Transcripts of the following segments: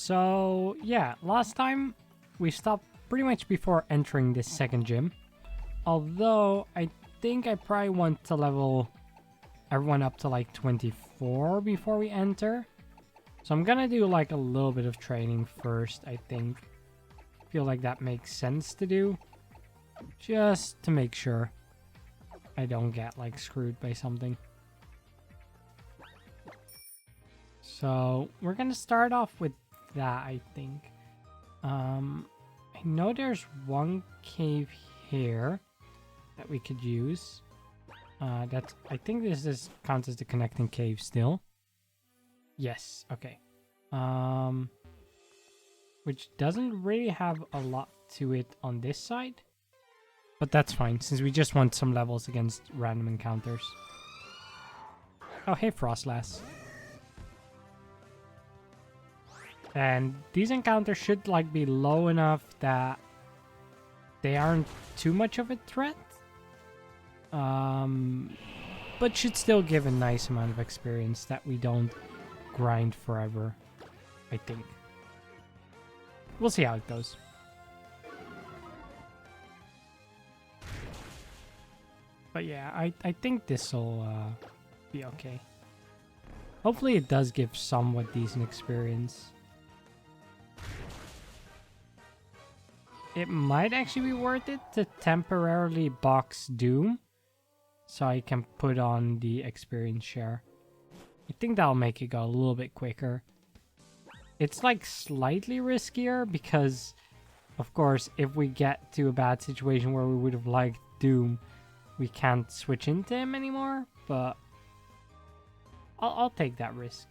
So yeah, last time we stopped pretty much before entering this second gym. Although I think I probably want to level everyone up to like 24 before we enter. So I'm gonna do like a little bit of training first, I think. Feel like that makes sense to do. Just to make sure I don't get like screwed by something. So we're gonna start off with that, I think. I know there's one cave here that we could use. That's, I think this counts as the connecting cave still. Yes, okay. Which doesn't really have a lot to it on this side. But that's fine, since we just want some levels against random encounters. Oh, hey, Frostlass. And these encounters should like be low enough that they aren't too much of a threat. But should still give a nice amount of experience that we don't grind forever, I think. We'll see how it goes. But yeah, I think this'll be okay. Hopefully it does give somewhat decent experience. It might actually be worth it to temporarily box Doom so I can put on the experience share. I think that'll make it go a little bit quicker. It's like slightly riskier because, of course, if we get to a bad situation where we would have liked Doom, we can't switch into him anymore, but I'll take that risk.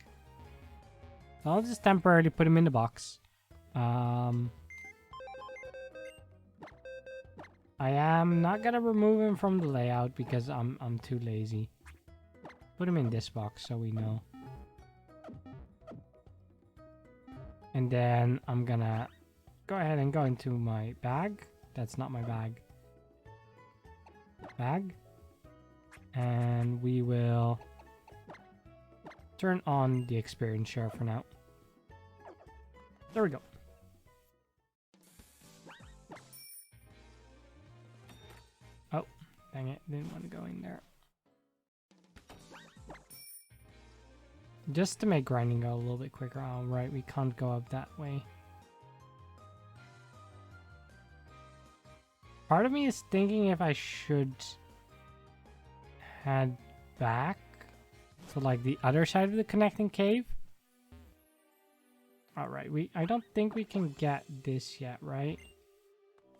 So I'll just temporarily put him in the box. I am not gonna remove him from the layout because I'm too lazy. Put him in this box so we know. And then I'm gonna go ahead and go into my bag. That's not my bag. Bag. And we will turn on the experience share for now. There we go. Oh, dang it. Didn't want to go in there. Just to make grinding go a little bit quicker. Oh, right. We can't go up that way. Part of me is thinking if I should head back to like the other side of the connecting cave. Alright, I don't think we can get this yet, right?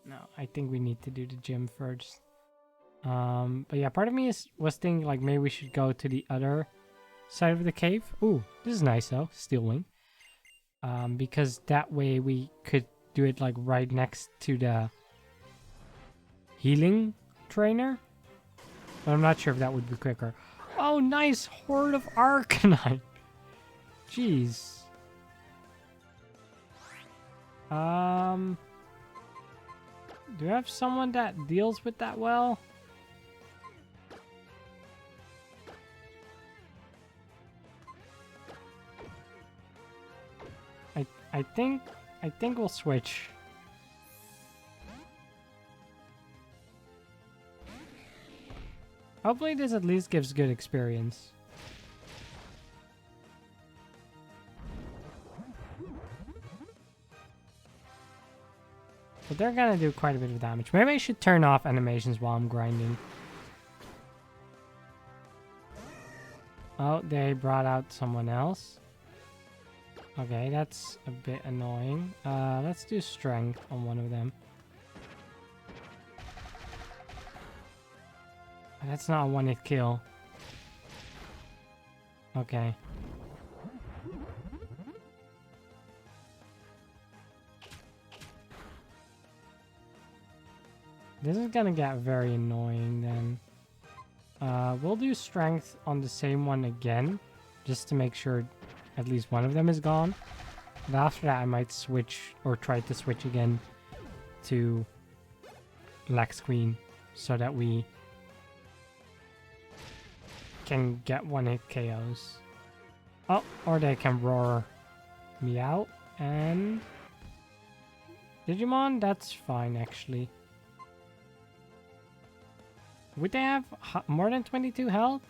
No, I think we need to do the gym first. But yeah, part of me was thinking like maybe we should go to the other side of the cave. Ooh, this is nice though, steel wing. Because that way we could do it like right next to the healing trainer. But I'm not sure if that would be quicker. Oh, nice! Horde of Arcanine! Jeez. Do you have someone that deals with that well? I think we'll switch. Hopefully this at least gives good experience. But they're gonna do quite a bit of damage. Maybe I should turn off animations while I'm grinding. Oh, they brought out someone else. Okay, that's a bit annoying. Let's do strength on one of them. That's not a one-hit kill. Okay. This is gonna get very annoying then. We'll do strength on the same one again, just to make sure at least one of them is gone. But after that I might switch, or try to switch again to Lex Queen, so that we can get one-hit KOs. Oh, or they can roar me out And Digimon, that's fine actually. Would they have more than 22 health?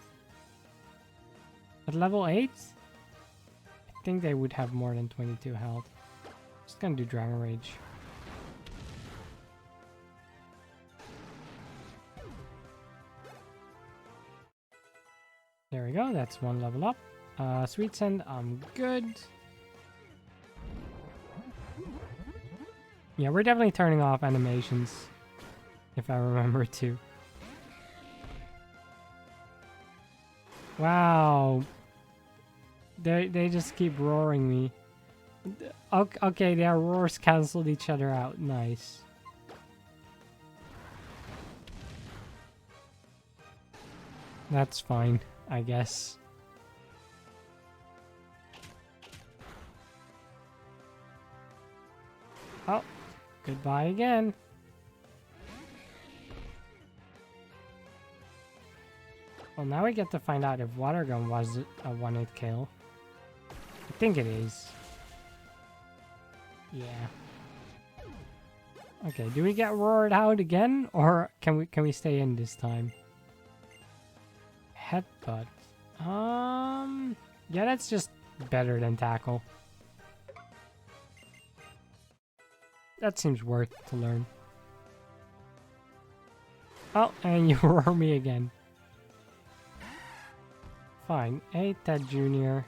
At level 8? I think they would have more than 22 health. Just gonna do Dragon Rage. There we go, that's one level up. Sweet Send, I'm good. Yeah, we're definitely turning off animations, if I remember to. Wow. They just keep roaring me. Okay, their roars canceled each other out. Nice. That's fine, I guess. Oh, goodbye again. Well, now we get to find out if Water Gun was a one-hit kill. I think it is. Yeah. Okay, do we get roared out again, or can we stay in this time? Headbutt. Yeah, that's just better than tackle. That seems worth to learn. Oh, and you roar me again. Fine. Hey, Ted Jr.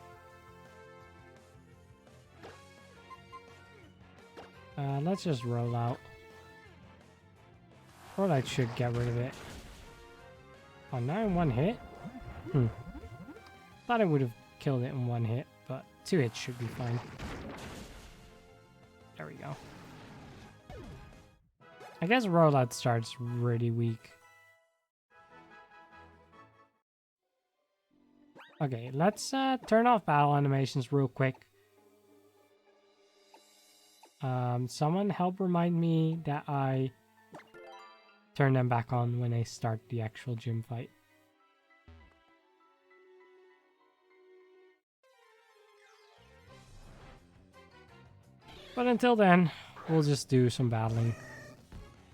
Let's just roll out. Or I should get rid of it. Oh, now in one hit? Thought I would have killed it in one hit, but 2 hits should be fine. There we go. I guess rollout starts really weak. Okay, let's turn off battle animations real quick. Someone help remind me that I turn them back on when I start the actual gym fight. But until then, we'll just do some battling.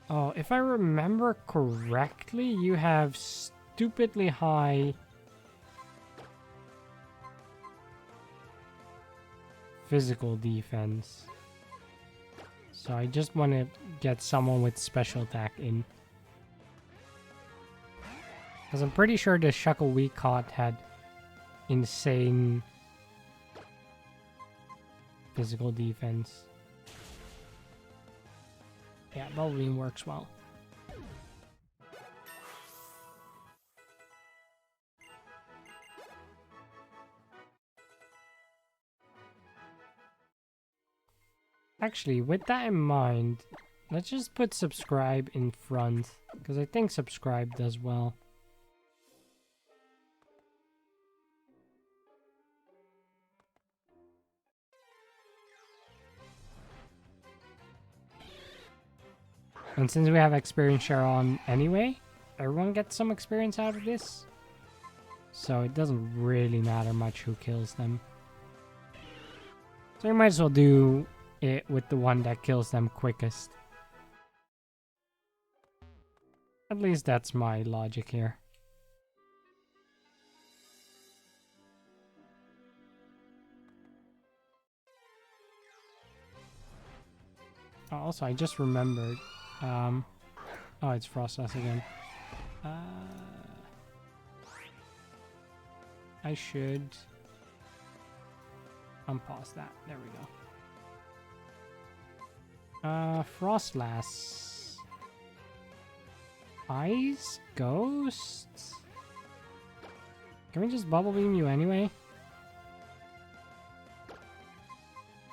Oh, if I remember correctly, you have stupidly high physical defense. So I just want to get someone with special attack in. Because I'm pretty sure the Shuckle we caught had insane physical defense. Yeah, Bubble Beam works well. Actually, with that in mind, let's just put subscribe in front, because I think subscribe does well. And since we have experience share on anyway, everyone gets some experience out of this. So it doesn't really matter much who kills them. So you might as well do it with the one that kills them quickest. At least that's my logic here. Oh, also, I just remembered. Oh, it's Frostlass again. I should unpause that. There we go. Frostlass. Eyes? Ghosts? Can we just Bubble Beam you anyway?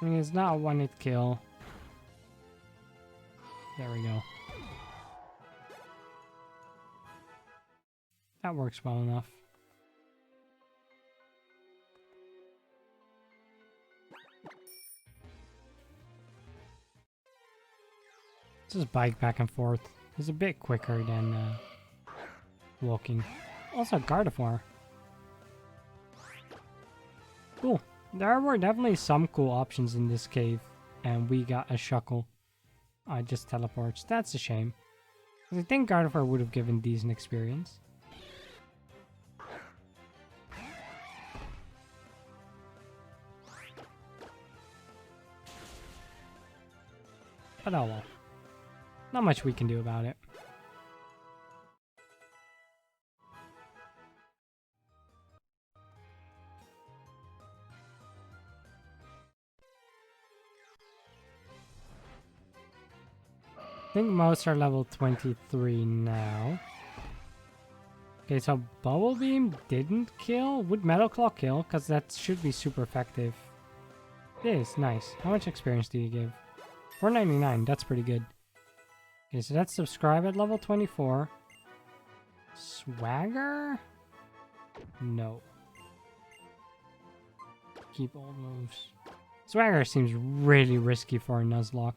I mean, it's not a one-hit kill. There we go. That works well enough. Just bike back and forth. It's a bit quicker than walking. Also, Gardevoir. Cool. There were definitely some cool options in this cave, and we got a Shuckle. Just teleports. That's a shame. I think Gardevoir would have given decent experience. But oh well. Not much we can do about it. I think most are level 23 now. Okay, so Bubble Beam didn't kill. Would Metal Claw kill? Because that should be super effective. It is, nice. How much experience do you give? 499, that's pretty good. Okay, so that's subscribe at level 24. Swagger? No. Keep old moves. Swagger seems really risky for a Nuzlocke.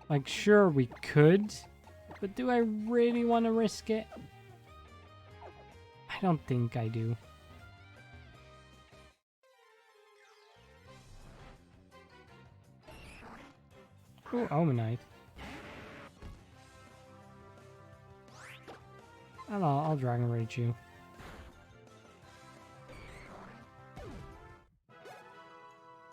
Like, sure, we could, but do I really want to risk it? I don't think I do. Ooh, Omanite. I'll Dragon Rage you.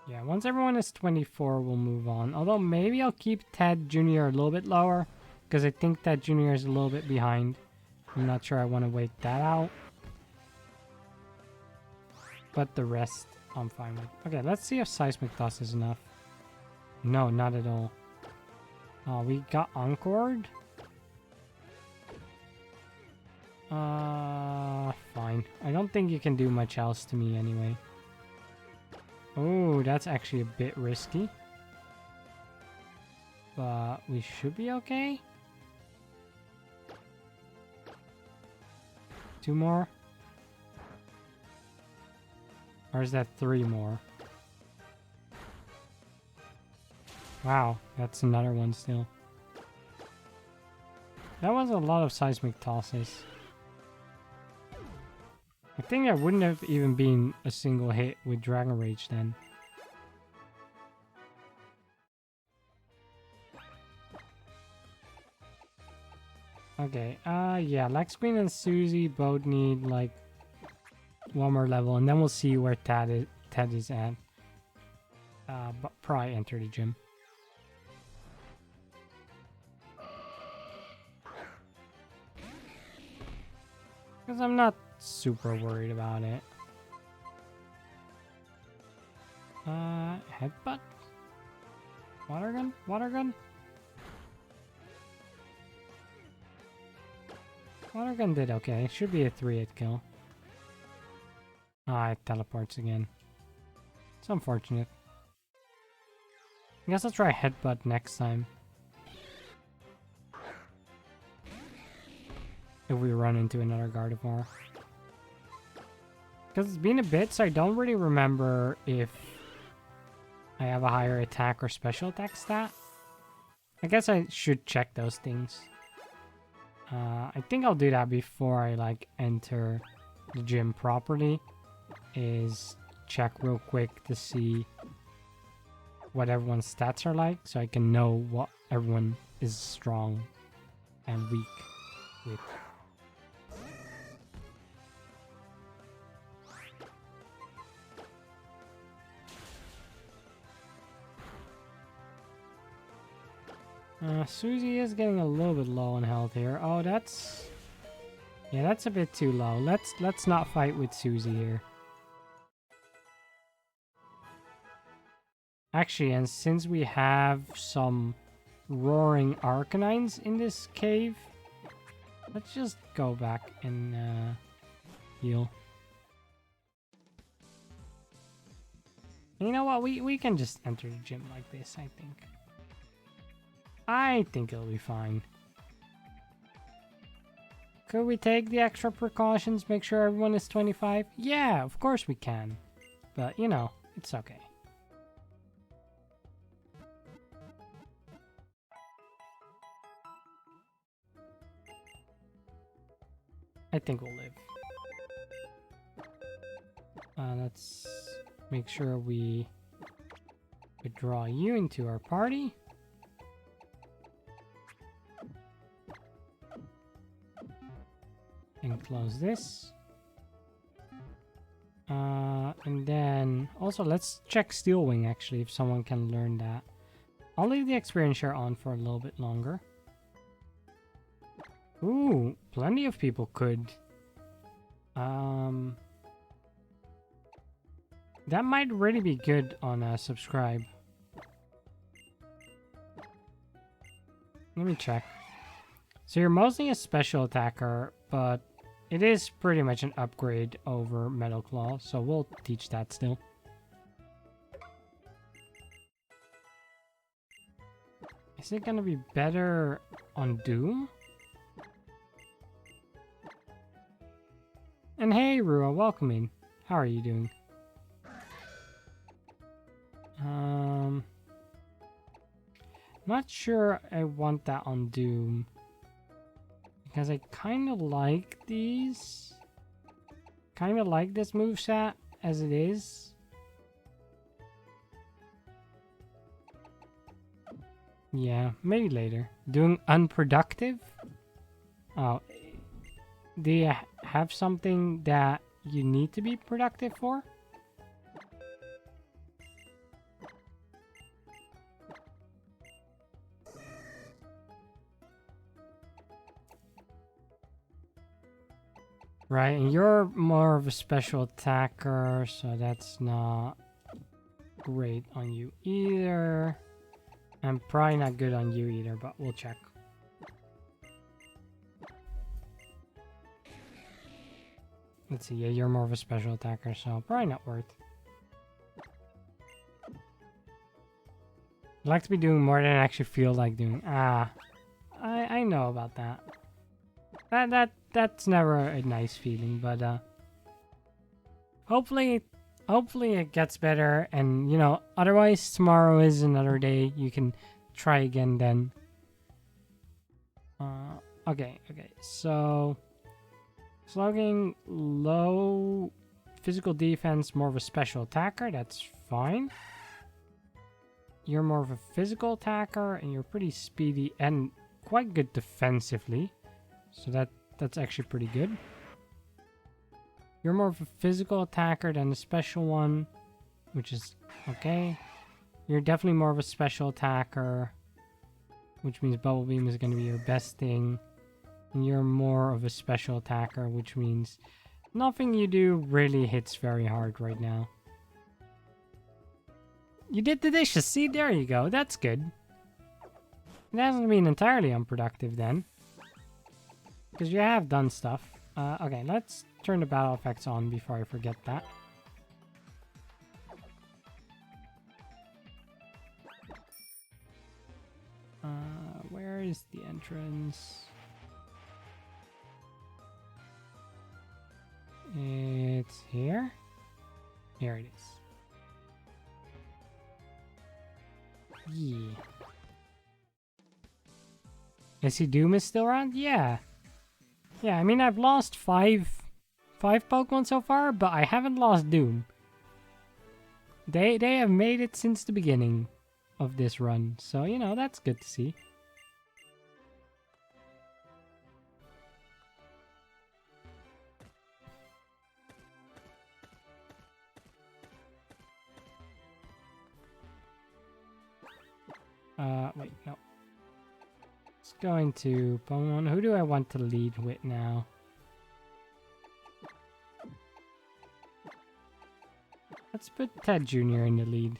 Yeah, once everyone is 24, we'll move on. Although maybe I'll keep Ted Jr. a little bit lower, because I think Ted Jr. is a little bit behind. I'm not sure I want to wait that out. But the rest, I'm fine with. Okay, let's see if Seismic Toss is enough. No, not at all. We got Encored. Fine. I don't think you can do much else to me anyway. Oh, that's actually a bit risky. But we should be okay. 2 more? Or is that 3 more? Wow, that's another one still. That was a lot of Seismic Tosses. I think I wouldn't have even been a single hit with Dragon Rage then. Okay, yeah, Lex Queen and Susie both need like 1 more level, and then we'll see where Ted is at. But probably enter the gym. Because I'm not super worried about it. Headbutt? Water gun? Water gun? Water gun did okay. Should be a 3-hit kill. Ah, it teleports again. It's unfortunate. I guess I'll try headbutt next time. If we run into another Gardevoir. Because it's been a bit, so I don't really remember if I have a higher attack or special attack stat. I guess I should check those things. I think I'll do that before I like enter the gym properly. Is check real quick to see what everyone's stats are like, so I can know what everyone is strong and weak with. Susie is getting a little bit low on health here. Oh, that's... yeah, that's a bit too low. Let's not fight with Susie here. Actually, and since we have some roaring Arcanines in this cave, let's just go back and heal. You know what? We can just enter the gym like this, I think. I think it'll be fine. Could we take the extra precautions, make sure everyone is 25? Yeah, of course we can. But, you know, it's okay. I think we'll live. Let's make sure we withdraw you into our party. And close this. And then also let's check Steelwing actually if someone can learn that. I'll leave the experience share on for a little bit longer. Ooh, plenty of people could. That might really be good on subscribe. Let me check. So you're mostly a special attacker, but it is pretty much an upgrade over Metal Claw, so we'll teach that still. Is it gonna be better on Doom? And hey, Rua, welcome in. How are you doing? Not sure I want that on Doom. Because I kind of like these. Kind of like this moveset as it is. Yeah, maybe later. Doing unproductive? Oh, do you have something that you need to be productive for? Right, and you're more of a special attacker, so that's not great on you either. I'm probably not good on you either, but we'll check. Let's see, yeah, you're more of a special attacker, so probably not worth. I'd like to be doing more than I actually feel like doing. I know about that. That's never a nice feeling, but hopefully it gets better, and you know, otherwise tomorrow is another day. You can try again then. Okay, so slugging, low physical defense, more of a special attacker, that's fine. You're more of a physical attacker, and you're pretty speedy and quite good defensively, so that's actually pretty good. You're more of a physical attacker than a special one, which is okay. You're definitely more of a special attacker, which means Bubble Beam is going to be your best thing. And you're more of a special attacker, which means nothing you do really hits very hard right now. You did the dishes. See, there you go. That's good. It hasn't been entirely unproductive then, because you have done stuff. Okay, let's turn the battle effects on before I forget that. Where is the entrance? It's here? Here it is. Yeah. I see Doom is still around? Yeah. Yeah, I mean, I've lost five Pokemon so far, but I haven't lost Doom. They have made it since the beginning of this run, so you know, that's good to see. Wait, no. Let's go into Pokemon. Who do I want to lead with now? Let's put Ted Jr. in the lead.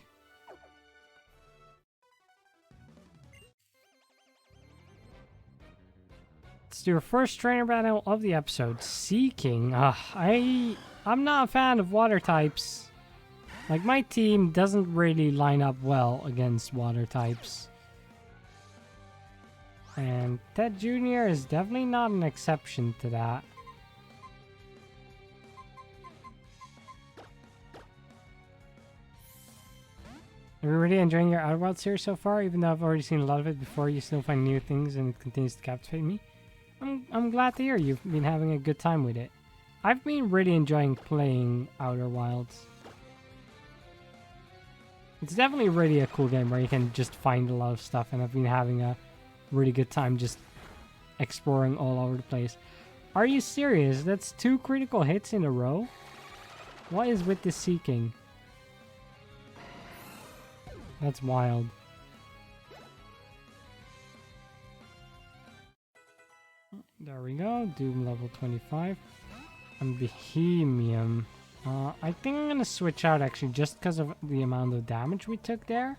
Let's do our first trainer battle of the episode. Seeking. I'm not a fan of water types. Like, my team doesn't really line up well against water types. And Ted Jr. is definitely not an exception to that. Are you really enjoying your Outer World series so far? Even though I've already seen a lot of it before, you still find new things and it continues to captivate me. I'm glad to hear you've been having a good time with it. I've been really enjoying playing Outer Wilds. It's definitely really a cool game where you can just find a lot of stuff, and I've been having a really good time just exploring all over the place. Are you serious? That's 2 critical hits in a row? What is with this Seeking? That's wild. There we go. Doom level 25. And Bohemian. I think I'm gonna switch out actually just because of the amount of damage we took there.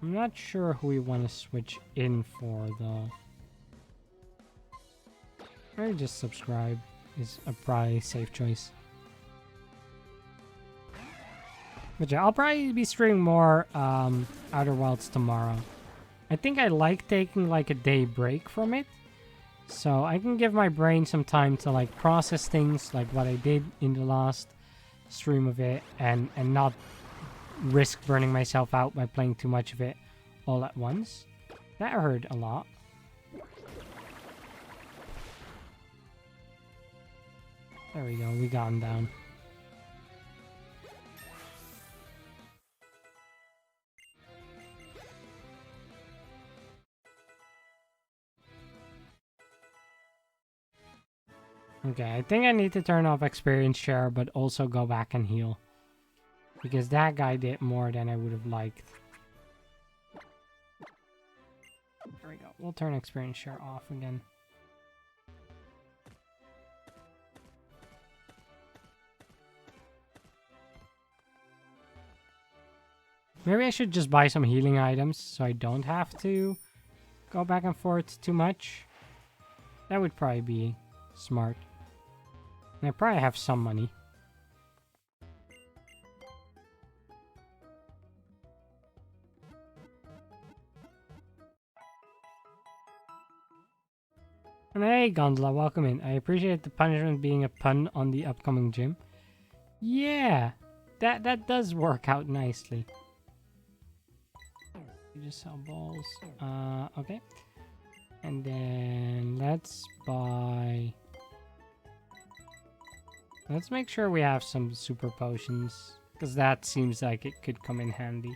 I'm not sure who we want to switch in for though. Maybe just subscribe is a probably safe choice. But yeah, I'll probably be streaming more Outer Wilds tomorrow. I think I like taking like a day break from it. So I can give my brain some time to like process things like what I did in the last stream of it and not risk burning myself out by playing too much of it all at once. That hurt a lot. There we go, we got him down. Okay, I think I need to turn off experience share, but also go back and heal. Because that guy did more than I would have liked. There we go. We'll turn experience share off again. Maybe I should just buy some healing items so I don't have to go back and forth too much. That would probably be smart. And I probably have some money. And hey, Gondola, welcome in. I appreciate the punishment being a pun on the upcoming gym. Yeah, that does work out nicely. You just sell balls. Okay. And then let's buy... Let's make sure we have some super potions, because that seems like it could come in handy.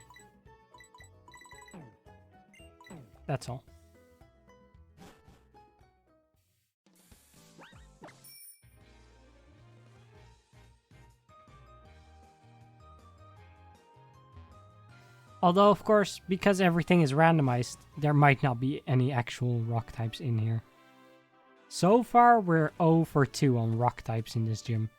That's all. Although, of course, because everything is randomized, there might not be any actual rock types in here. So far, we're 0 for 2 on rock types in this gym.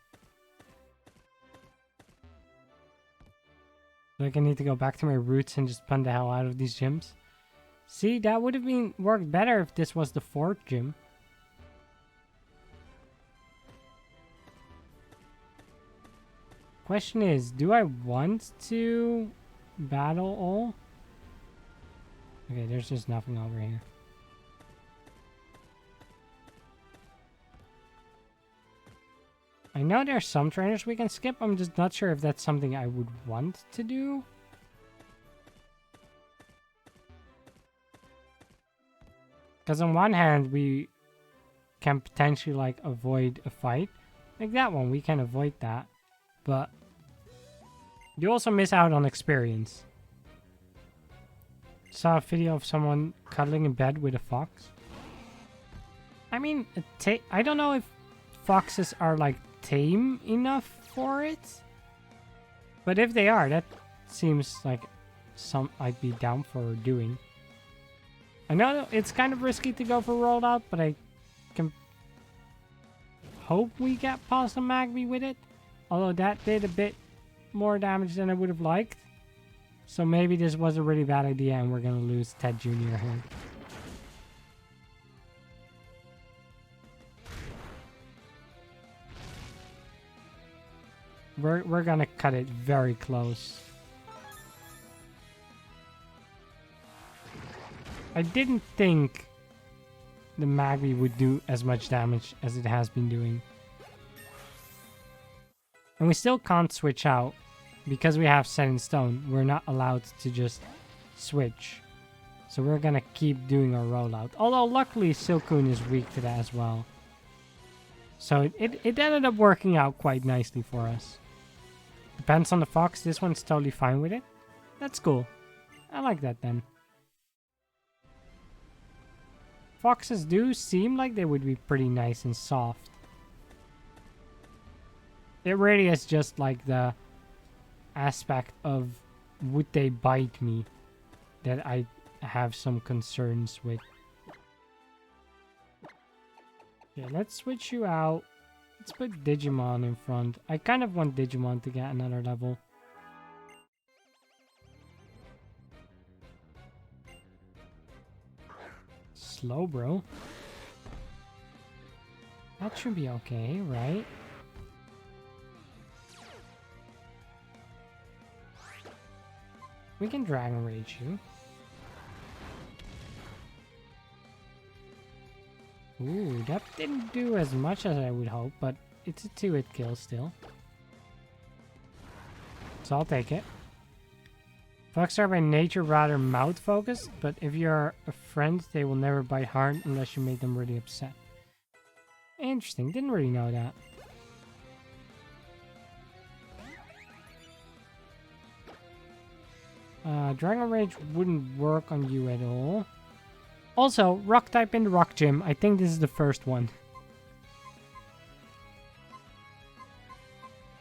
Like I need to go back to my roots and just pun the hell out of these gyms. See, that would have been worked better if this was the 4th gym. Question is, do I want to battle all? Okay, there's just nothing over here. I know there's some trainers we can skip. I'm just not sure if that's something I would want to do. Because on one hand, we can potentially like avoid a fight. Like that one, we can avoid that. But you also miss out on experience. Saw a video of someone cuddling in bed with a fox. I mean, I don't know if foxes are like tame enough for it, but if they are, that seems like some I'd be down for doing. I know it's kind of risky to go for rolled out, but I can hope we get past the Magby with it, although that did a bit more damage than I would have liked, so maybe this was a really bad idea and we're gonna lose Ted Jr. here. We're gonna cut it very close. I didn't think the Magby would do as much damage as it has been doing. And we still can't switch out because we have set in stone. We're not allowed to just switch. So we're gonna keep doing our rollout. Although luckily Silcoon is weak to that as well. So it ended up working out quite nicely for us. Depends on the fox. This one's totally fine with it. That's cool. I like that then. Foxes do seem like they would be pretty nice and soft. It really is just like the aspect of would they bite me that I have some concerns with. Okay, let's switch you out. Let's put Digimon in front. I kind of want Digimon to get another level. Slow, bro. That should be okay, right? We can Dragon Rage you. Ooh, that didn't do as much as I would hope, but it's a 2-hit kill still. So I'll take it. Fox are by nature rather mouth focused, but if you're a friend, they will never bite hard unless you make them really upset. Interesting, didn't really know that. Dragon Rage wouldn't work on you at all. Also, Rock type in the Rock Gym. I think this is the first one.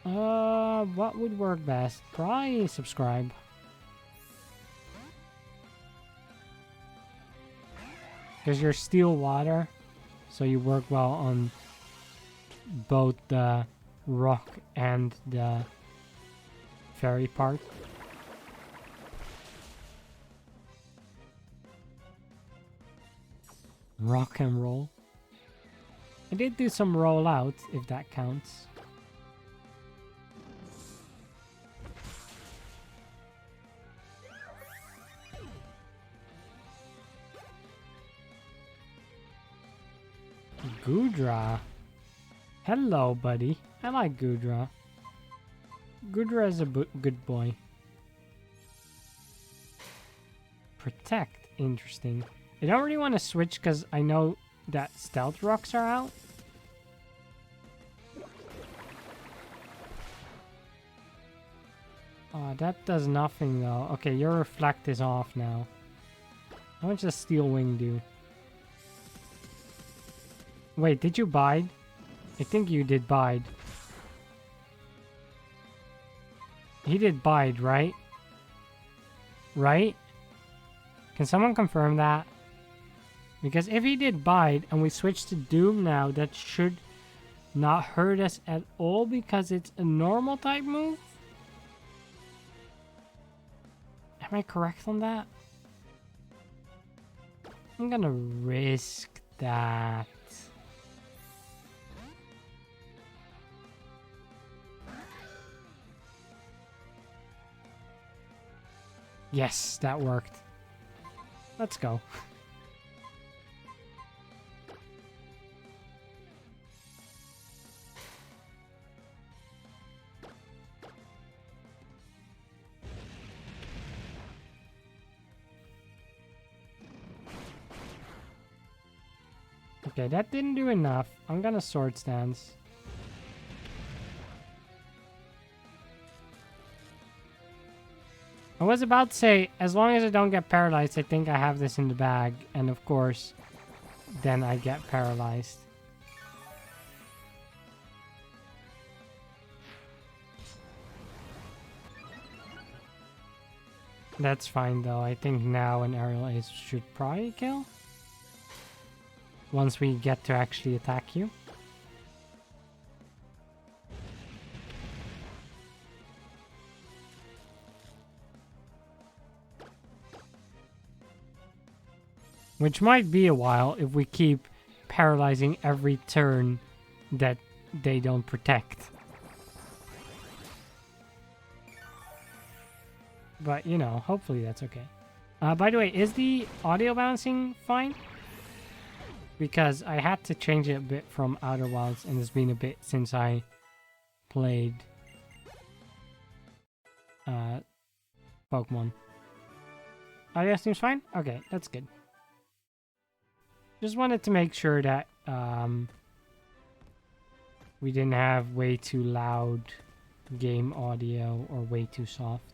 What would work best? Probably subscribe. Because you're Steel Water, so you work well on both the rock and the fairy part. Rock and roll. I did do some rollout, if that counts. Goodra. Hello, buddy. I like Goodra. Goodra is a good boy. Protect. Interesting. I don't really want to switch because I know that Stealth Rocks are out. Oh, that does nothing though. Okay, your Reflect is off now. How much does Steel Wing do? Wait, did you bide? I think you did bide. He did bide, right? Right? Can someone confirm that? Because if he did bide and we switch to Doom now, that should not hurt us at all because it's a normal type move? Am I correct on that? I'm gonna risk that. Yes, that worked. Let's go. Okay, that didn't do enough. I'm gonna Sword Stance. I was about to say, as long as I don't get paralyzed, I think I have this in the bag. And of course, then I get paralyzed. That's fine though. I think now an Aerial Ace should probably kill. Once we get to actually attack you. Which might be a while if we keep paralyzing every turn that they don't protect. But, you know, hopefully that's okay. By the way, is the audio balancing fine? Because I had to change it a bit from Outer Wilds, and it's been a bit since I played Pokemon. Audio seems fine? Okay, that's good. Just wanted to make sure that we didn't have way too loud game audio or way too soft.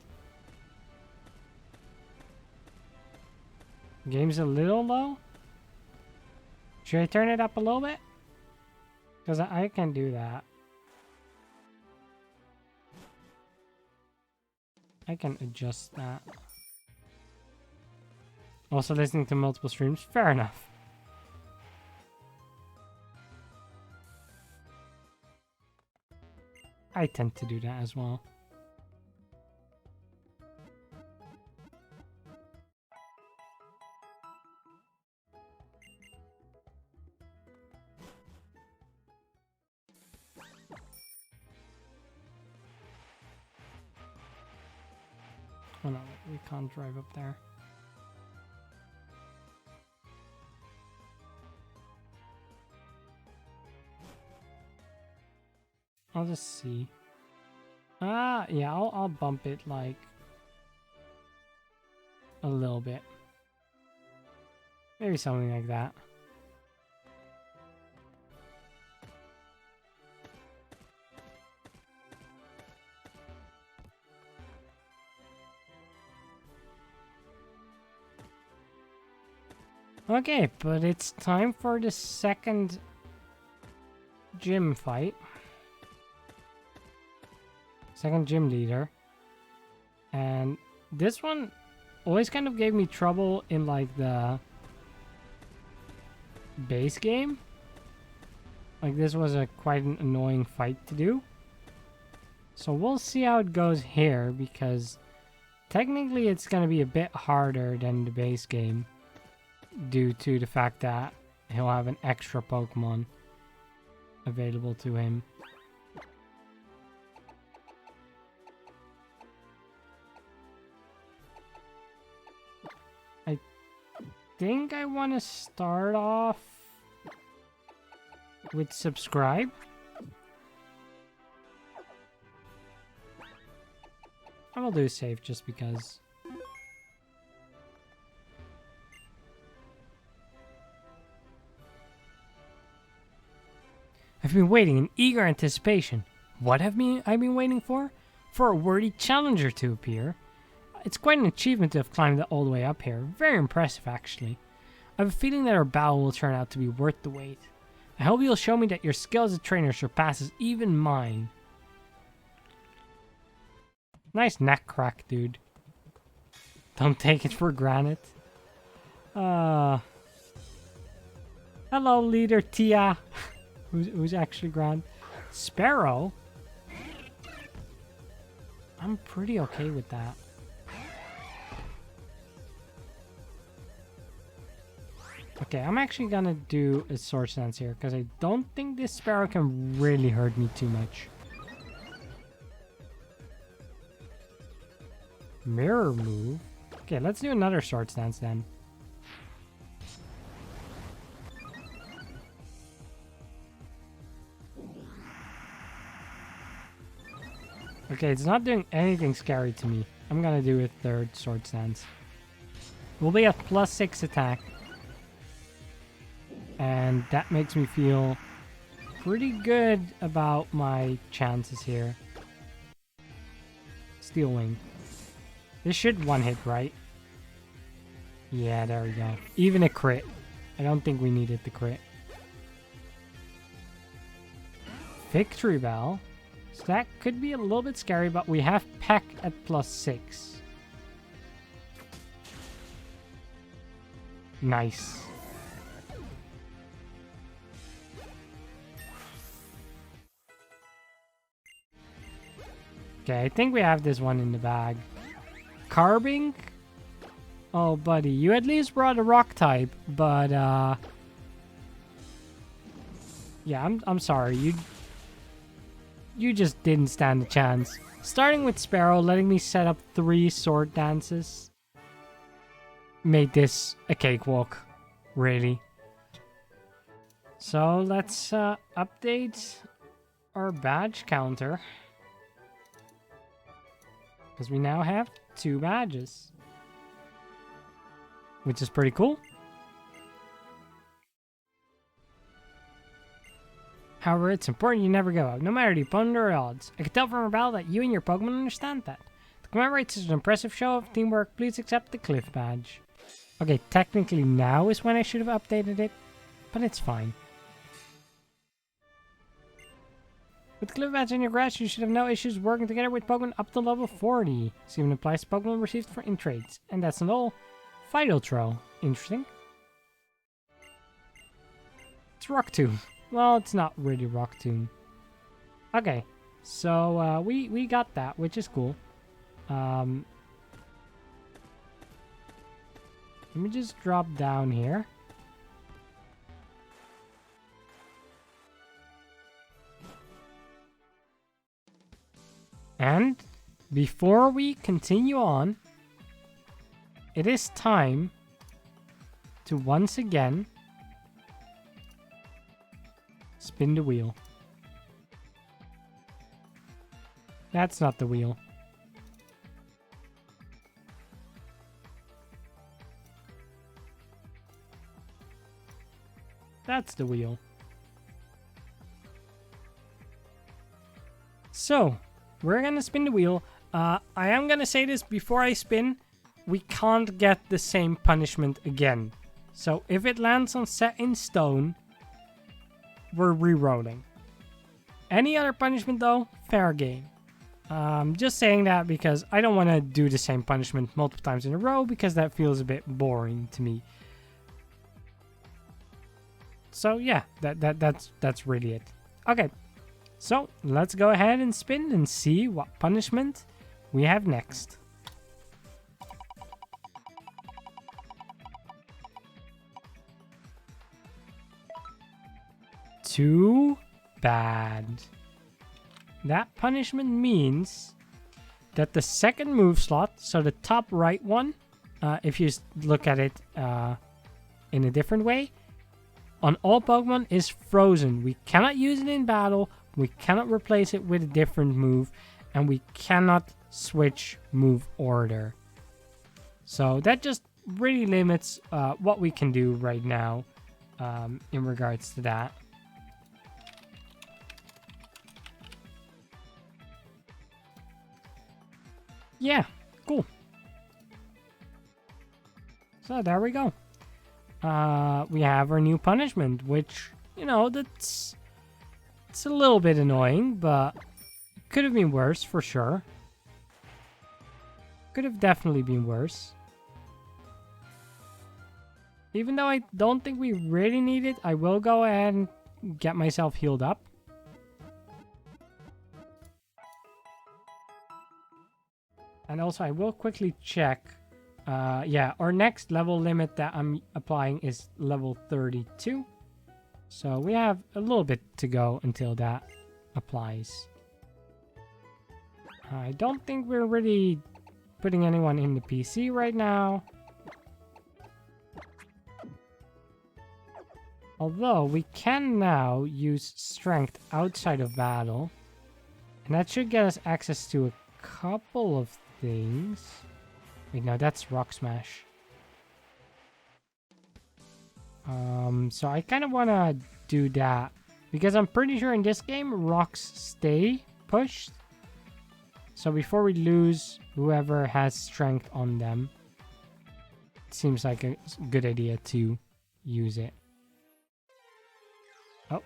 Game's a little low. Should I turn it up a little bit? Because I can do that. I can adjust that. Also listening to multiple streams? Fair enough. I tend to do that as well. Oh no, we can't drive up there. I'll just see. Yeah, I'll bump it like a little bit. Maybe something like that. Okay, but it's time for the second gym fight. Second gym leader. And this one always kind of gave me trouble in like the base game. Like this was quite an annoying fight to do. So we'll see how it goes here because technically it's going to be a bit harder than the base game due to the fact that he'll have an extra Pokemon available to him. I think I want to start off with subscribe. I will do save just because. I've been waiting in eager anticipation. What have I been waiting for? For a worthy challenger to appear. It's quite an achievement to have climbed all the way up here. Very impressive, actually. I have a feeling that our battle will turn out to be worth the wait. I hope you'll show me that your skill as a trainer surpasses even mine. Nice neck crack, dude. Don't take it for granted. Hello, leader Tia. Who's actually grand. Sparrow? I'm pretty okay with that. Okay, I'm actually gonna do a sword stance here because I don't think this Sparrow can really hurt me too much. Mirror move? Okay, let's do another sword stance then. Okay, it's not doing anything scary to me. I'm gonna do a third sword stance. We'll be at +6 attack. And that makes me feel pretty good about my chances here. Steel Wing. This should one hit, right? Yeah, there we go. Even a crit. I don't think we needed the crit. Victory Bell. So that could be a little bit scary, but we have Peck at +6. Nice. Okay, I think we have this one in the bag. Carbink? Oh, buddy, you at least brought a rock type, but yeah, I'm sorry. You just didn't stand a chance. Starting with Sparrow, letting me set up 3 sword dances made this a cakewalk, really. So let's update our badge counter. Because we now have 2 badges. which is pretty cool. However, it's important you never go out, no matter the opponent or odds. I can tell from our battle that you and your Pokemon understand that. To commemorate such an impressive show of teamwork, please accept the Cliff Badge. Okay, technically now is when I should have updated it, but it's fine. With the Cliff Badge in your grasp, you should have no issues working together with Pokemon up to level 40. This even applies to Pokemon received in trades. And that's not all. Vital Throw. Interesting. It's Rock Tomb. Well, it's not really Rock Tomb. Okay, so we got that, which is cool. Let me just drop down here. And before we continue on, it is time to once again spin the wheel. That's not the wheel. That's the wheel. So, we're gonna spin the wheel. I am gonna say this before I spin. We can't get the same punishment again. So, if it lands on set in stone, we're re-rolling. Any other punishment though, fair game. Just saying that because I don't want to do the same punishment multiple times in a row because that feels a bit boring to me. So yeah, that's really it. Okay, so let's go ahead and spin and see what punishment we have next. Too bad. That punishment means that the second move slot, so the top right one, if you look at it in a different way, on all Pokemon is frozen. We cannot use it in battle, we cannot replace it with a different move, and we cannot switch move order. So that just really limits what we can do right now in regards to that. Yeah, cool. So there we go. We have our new punishment, which, you know, it's a little bit annoying, but it could have been worse for sure. Could have definitely been worse. Even though I don't think we really need it, I will go ahead and get myself healed up. And also, I will quickly check. Yeah, our next level limit that I'm applying is level 32. So we have a little bit to go until that applies. I don't think we're really putting anyone in the PC right now. Although we can now use strength outside of battle. And that should get us access to a couple of things. Wait, no, that's Rock Smash. So I kind of want to do that because I'm pretty sure in this game rocks stay pushed. So before we lose whoever has strength on them, it seems like a good idea to use it. Oh.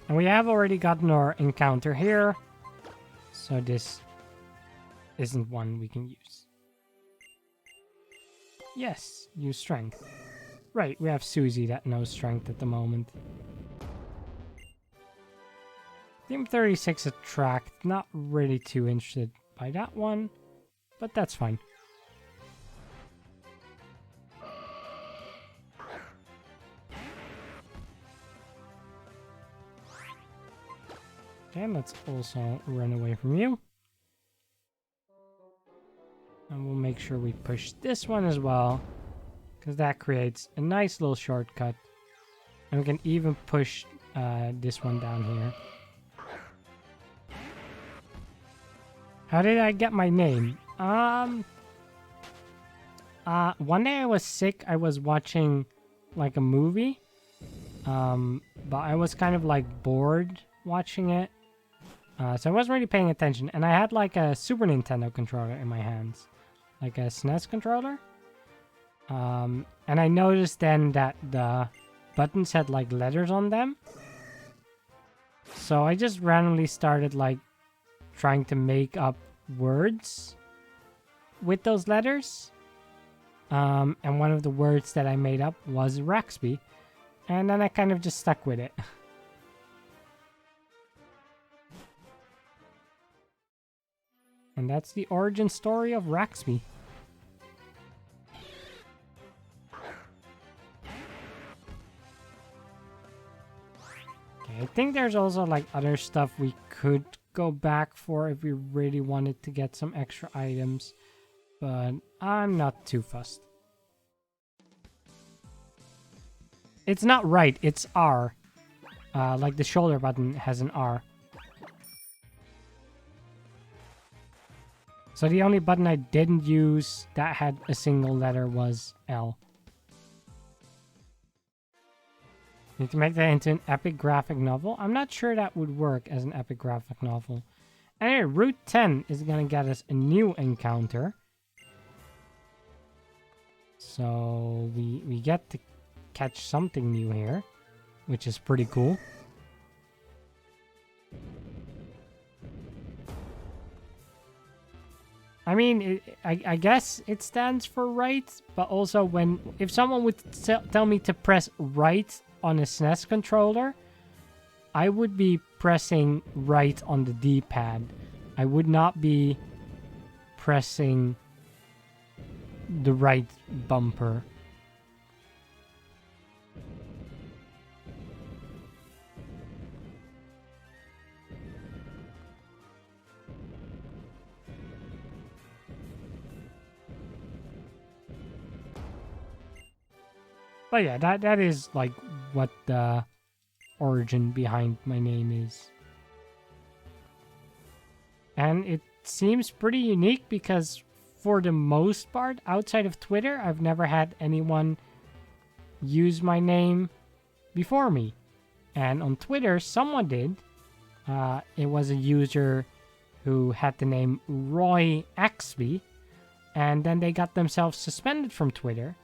And we have already gotten our encounter here. So this isn't one we can use. Yes, use strength. Right, we have Susie that knows strength at the moment. Team 36 attract, not really too interested by that one, but that's fine. Okay, let's also run away from you. And we'll make sure we push this one as well, because that creates a nice little shortcut. And we can even push this one down here. How did I get my name? One day I was sick. I was watching like a movie. But I was kind of like bored watching it. So I wasn't really paying attention. And I had like a Super Nintendo controller in my hands. Like a SNES controller. And I noticed then that the buttons had like letters on them. So I just randomly started like trying to make up words with those letters. And one of the words that I made up was Raxby. And then I kind of just stuck with it. And that's the origin story of Raxby. Okay, I think there's also like other stuff we could go back for if we really wanted to get some extra items. But I'm not too fussed. It's not right, it's R. Like the shoulder button has an R. So the only button I didn't use that had a single letter was L. Need to make that into an epic graphic novel. I'm not sure that would work as an epic graphic novel. Anyway, Route 10 is going to get us a new encounter. So we get to catch something new here, which is pretty cool. I mean, I guess it stands for right, but also if someone would tell me to press right on a SNES controller, I would be pressing right on the D-pad. I would not be pressing the right bumper. But yeah, that is like what the origin behind my name is. And it seems pretty unique because for the most part, outside of Twitter, I've never had anyone use my name before me. And on Twitter, someone did. It was a user who had the name Roy Raxby, and then they got themselves suspended from Twitter.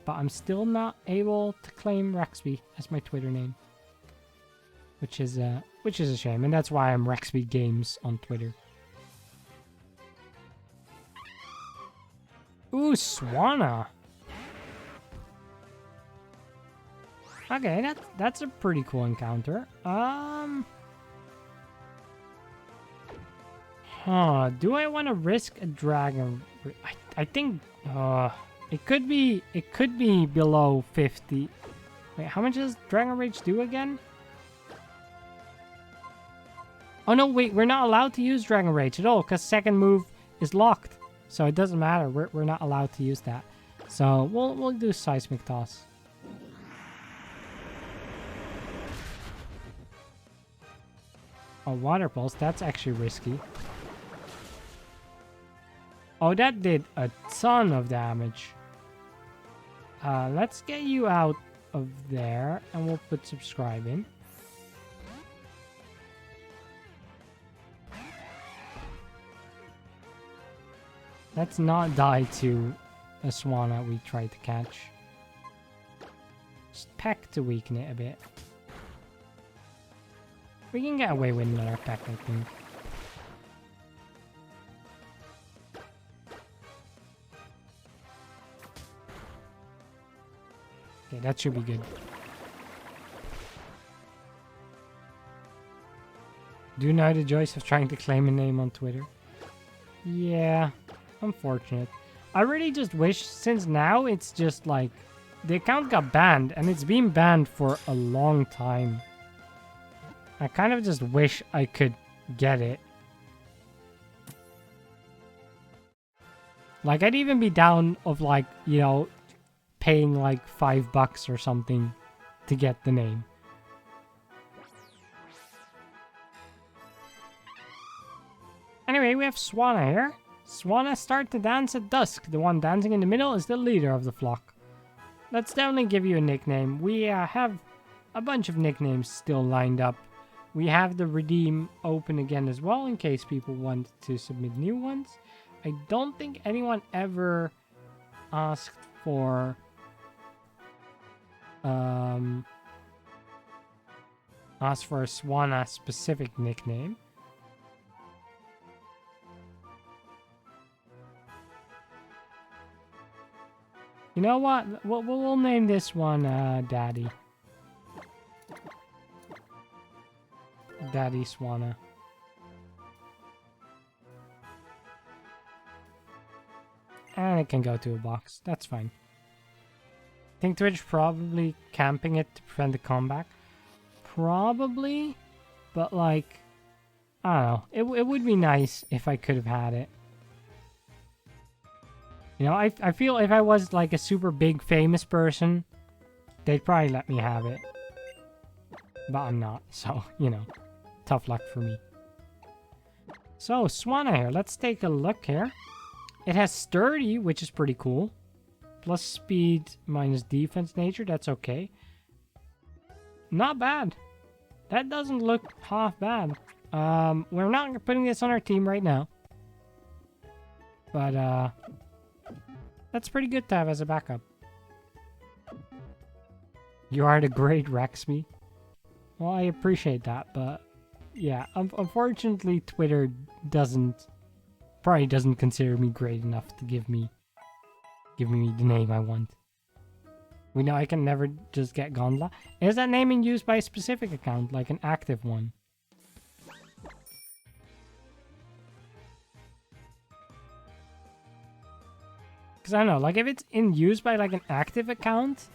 But I'm still not able to claim Raxby as my Twitter name, which is a shame, and that's why I'm Raxby Games on Twitter. Ooh, Swanna. Okay, that's a pretty cool encounter. Do I want to risk a dragon? I think it could be below 50. Wait, how much does Dragon Rage do again? Oh no, wait, we're not allowed to use Dragon Rage at all because second move is locked. So it doesn't matter. We're not allowed to use that. So we'll do Seismic Toss. Oh, Water Pulse, that's actually risky. Oh, that did a ton of damage. Let's get you out of there, and we'll put Subscribe in. Let's not die to a Swanna we tried to catch. Just peck to weaken it a bit. We can get away with another peck, I think. Okay, that should be good. Do you know the joys of trying to claim a name on Twitter? Yeah, unfortunate. I really just wish, since now it's just like, the account got banned, and it's been banned for a long time. I kind of just wish I could get it. Like, I'd even be down of like, you know, paying like $5 or something to get the name. Anyway, Anyway, we have Swana here. Swana start to dance at dusk. The one dancing in the middle is the leader of the flock. Let's definitely give you a nickname. We have a bunch of nicknames still lined up. We have the redeem open again as well in case people want to submit new ones. I don't think anyone ever asked for a Swana specific nickname. You know what? We'll name this one Daddy. Daddy Swana. And it can go to a box. That's fine. I think Twitch probably camping it to prevent the comeback. Probably. But like, I don't know. It would be nice if I could have had it. You know, I feel if I was like a super big famous person, they'd probably let me have it. But I'm not, so, you know, tough luck for me. So, Swana here, let's take a look here. It has sturdy, which is pretty cool. Plus speed minus defense nature, that's okay. Not bad. That doesn't look half bad. We're not putting this on our team right now. But, that's pretty good to have as a backup. You are the great Raxby. Well, I appreciate that, but yeah, unfortunately, Twitter probably doesn't consider me great enough to give me the name I want. We know I can never just get Gondla. Is that naming used by a specific account, like an active one? Because I don't know, like if it's in use by like an active account,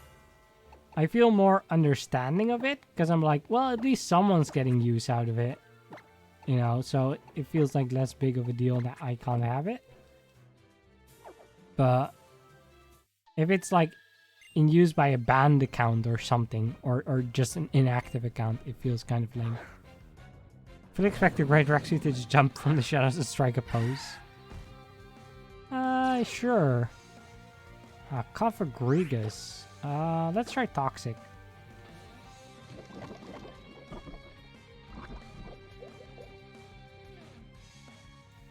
I feel more understanding of it. Because I'm like, well, at least someone's getting use out of it. You know, so it feels like less big of a deal that I can't have it. But if it's like in use by a banned account or something, or just an inactive account, it feels kind of lame. Fully expect the great Raxby to just jump from the shadows and strike a pose. Sure. Cofagrigus. Let's try Toxic.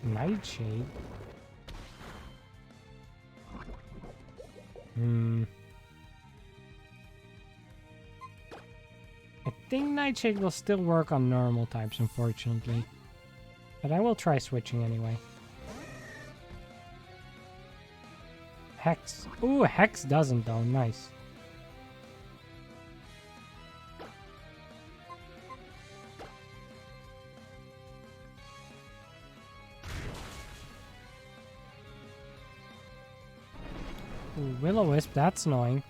Nightshade. I think Nightshade will still work on normal types, unfortunately. But I will try switching anyway. Hex. Ooh, Hex doesn't though. Nice. Ooh, Will-O-Wisp, that's annoying.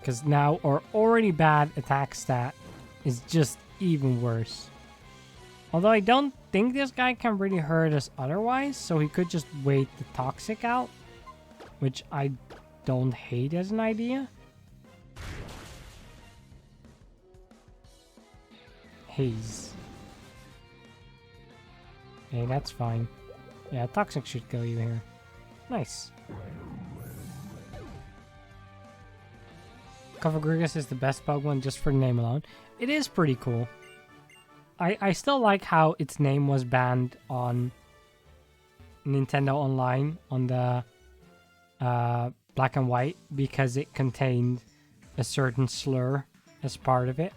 Because now our already bad attack stat is just even worse. Although I don't think this guy can really hurt us otherwise, so he could just wait the Toxic out, which I don't hate as an idea. Haze. Hey, that's fine. Yeah, Toxic should kill you here. Nice. Cofagrigus is the best Pokemon just for the name alone. It is pretty cool. I still like how its name was banned on Nintendo Online on the Black and White because it contained a certain slur as part of it.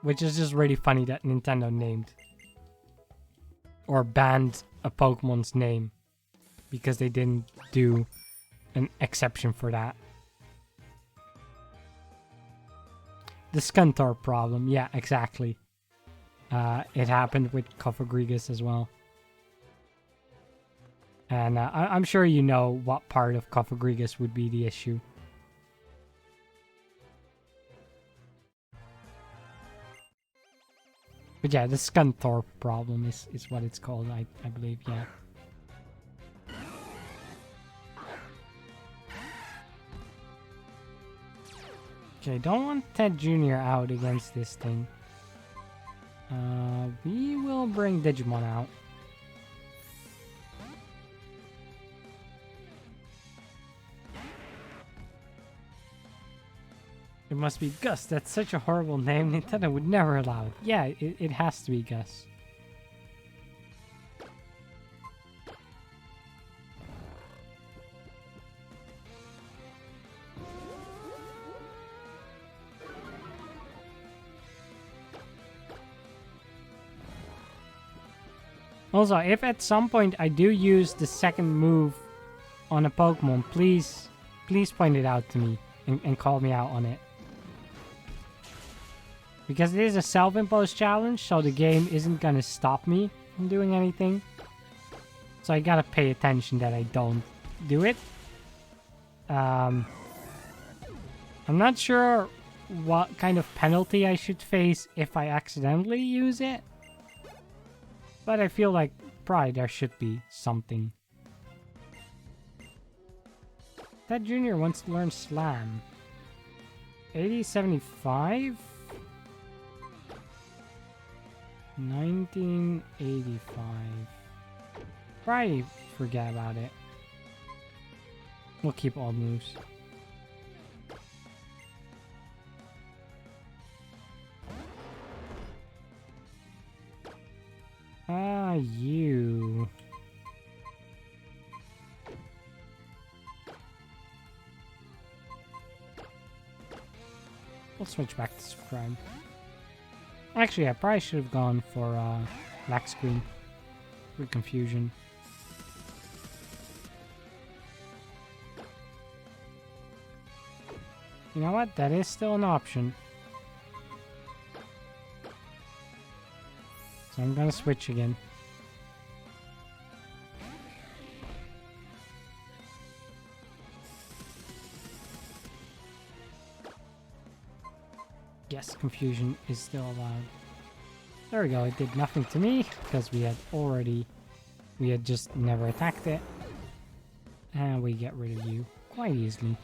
Which is just really funny that Nintendo named or banned a Pokemon's name because they didn't do an exception for that. The Scunthorpe problem. Yeah, exactly. It happened with Cofagrigus as well. And I'm sure you know what part of Cofagrigus would be the issue. But yeah, the Scunthorpe problem is what it's called, I believe, yeah. Okay, don't want Ted Jr. out against this thing. We will bring Digimon out. It must be Gus. That's such a horrible name. Nintendo would never allow it. Yeah, it has to be Gus. Also, if at some point I do use the second move on a Pokemon, please point it out to me and call me out on it. Because it is a self-imposed challenge, so the game isn't gonna stop me from doing anything. So I gotta pay attention that I don't do it. I'm not sure what kind of penalty I should face if I accidentally use it. But I feel like probably there should be something. That Junior wants to learn Slam. 8075? 1985. Probably forget about it. We'll keep all moves. You. We'll switch back to Subscribe. Actually, I probably should have gone for Raxby for confusion. You know what? That is still an option. So I'm gonna switch again. Yes, confusion is still allowed. There we go, it did nothing to me because we had just never attacked it. And we get rid of you quite easily.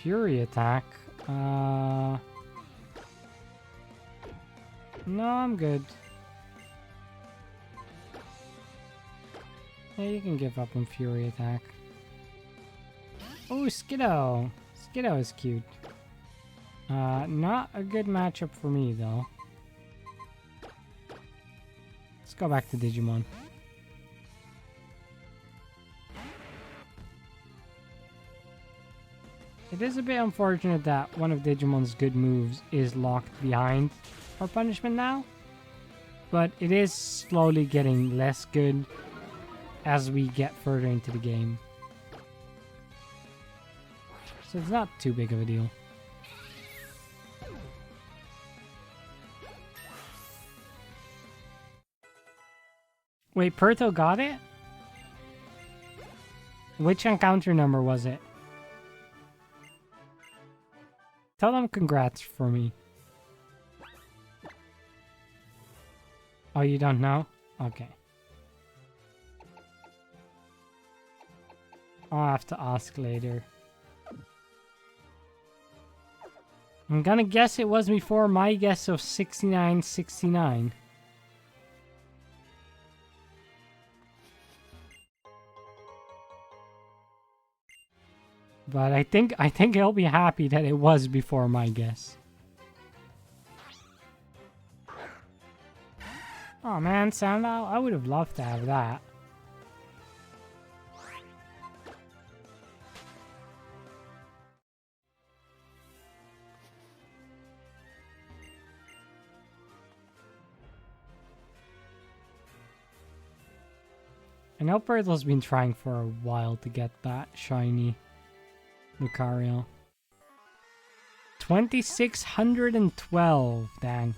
Fury attack. No, I'm good. Yeah, you can give up on Fury attack. Oh, Skiddo! Skiddo is cute. Not a good matchup for me, though. Let's go back to Digimon. It is a bit unfortunate that one of Digimon's good moves is locked behind our punishment now, but it is slowly getting less good as we get further into the game. So it's not too big of a deal. Wait, Perto got it? Which encounter number was it? Tell them congrats for me. Oh, you don't know? Okay. I'll have to ask later. I'm gonna guess it was before my guess of 6969. But I think he'll be happy that it was before my guess. Oh man, Sandal, I would have loved to have that. I know Berthel's been trying for a while to get that shiny Lucario. 2612, dang.